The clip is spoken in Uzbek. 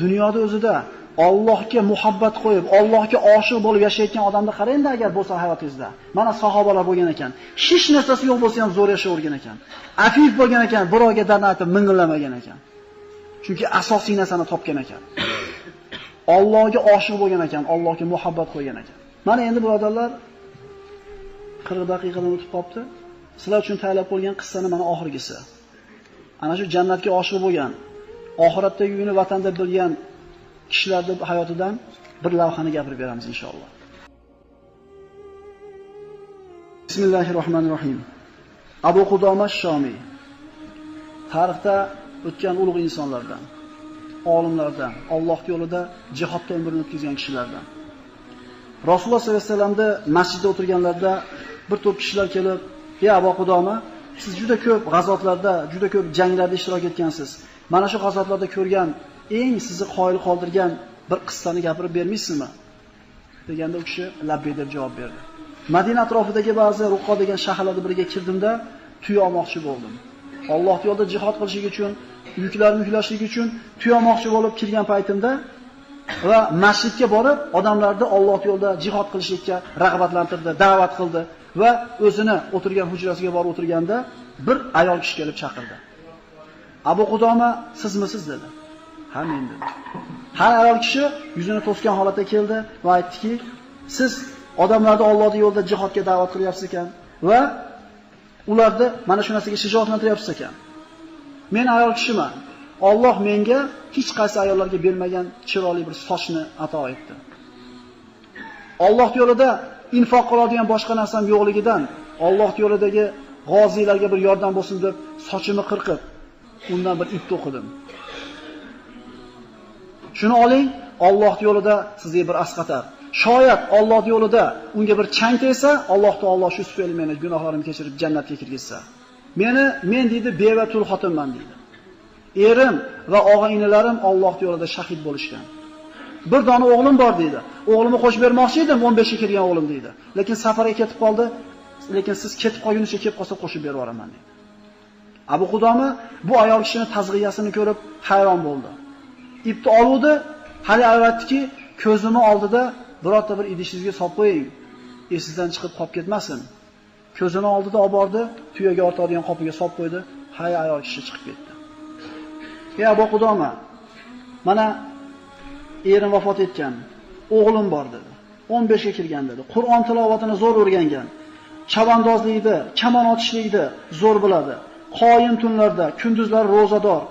Dunyoda o'zida Allohga muhabbat qo'yib, Allohga oshiq bo'lib yashayotgan odamni qarang agar bo'lsa hayotingizda. Mana sahobalar bo'lgan ekan. Hech narsasi yo'q bo'lsa ham zo'r yashayvergan ekan. Afif bo'lgan ekan, birovga dard aytib ming'illamagan ekan. Chunki asosiy narsani topgan ekan. Allohga oshiq bo'lgan ekan, Allohga muhabbat qo'ygan ekan. Mana endi birodarlar 40 daqiqadan o'tib qopti. Sizlar uchun tayyorlab qo'ygan qissani mana oxirgisi. Ana shu jannatga oshiq bo'lgan, oxiratdagi uyini vatanda bilgan kishilarning hayotidan bir lavhani gapirib beramiz inshaalloh. Bismillahirrohmanirrohim. Abu Qudoma Shomiy tarixda o'tgan ulug' insonlardan, olimlardan, Alloh yo'lida jihodda umrini o'tkazgan kishilardan. Rasululloh sollallohu alayhi vasallamda masjidda o'tirganlarda bir to'p kishilar kelib, "Ey Abu Qudoma, siz juda ko'p g'azotlarda, juda ko'p janglarda ishtirok etgansiz. Mana shu g'azotlarda ko'rgan eng sizni qoyil qoldirgan bir qissani gapirib bermaysizmi?" deganda u kishi labbay deb javob berdi. Madina atrofidagi ba'zi Ruqo degan shaharlarga biriga kirdimda, tuya olmoqchi bo'ldim. Alloh yo'lida jihad qilishlik uchun, yuklarni yuklashlik uchun tuya olmoqchi bo'lib kirgan paytimda va masjidga borib, odamlarni Alloh yo'lida jihad qilishlikka rag'batlantirdi, da'vat qildi va o'zini o'tirgan hujrasiga borib o'tirganda bir ayol kishi kelib chaqirdi. "Abu Qudoma, sizmisiz?" dedi. "Ha, men" dedi. Ha, ayol kishi yuzini to'sgan holatda keldi va aytdiki, "Siz odamlarni Allohning yo'lida jihodga da'vat qilyapsiz ekan va ularni mana shu narsaga shijoatlantiryapsiz ekan. Men ayol kishiman. Alloh menga hech qaysi ayollarga bermagan chiroyli bir sochni ato etdi. Alloh yo'lida infoq qiladigan boshqa narsam yo'qligidan, Alloh yo'lidagi g'oziylarga bir yordam bo'lsin deb sochimni qirqib, undan bir ip to'qidim. Shuni oling, Alloh yo'lida sizga bir asqatar. Shoyat Alloh yo'lida unga bir chang tegsa, Alloh taolo shu tufayli meni gunohlarimni kechirib jannatga kirgizsa. Men deydi beva tul xotinman deydi. Erim va og'a-inilarim Alloh yo'lida shahid bo'lishgan. Bir dona o'g'lim bor deydi. O'g'limni qo'shib bermoqchi edim, 15 ga kirgan o'g'lim deydi. Lekin safarga ketib qoldi. Lekin siz ketib qolgunicha kelib qolsa qo'shib berib yuboraman deydi. Abu Qudoma bu ayol kishining tazg'iyasini ko'rib hayron bo'ldi. Ipni oluvdi, hali aytdiki, ko'zimni oldida birorta bir idishingizga solib qo'ying, esingizdan chiqib qolib ketmasin. Ko'zini oldida olib bordi, tuyaga ortadigan qopiga solib qo'ydi. Hay ayol kishi chiqib ketdi. "Ey Abu Qudoma, mana erim vafot etgan, o'g'lim bor" dedi. 15 ga kirgan dedi. Qur'on tilovatini zo'r o'rgangan. Chavandozlikda, kamon otishlikda zo'r biladi. Qoyim tunlarda, kunduzlar ro'zador.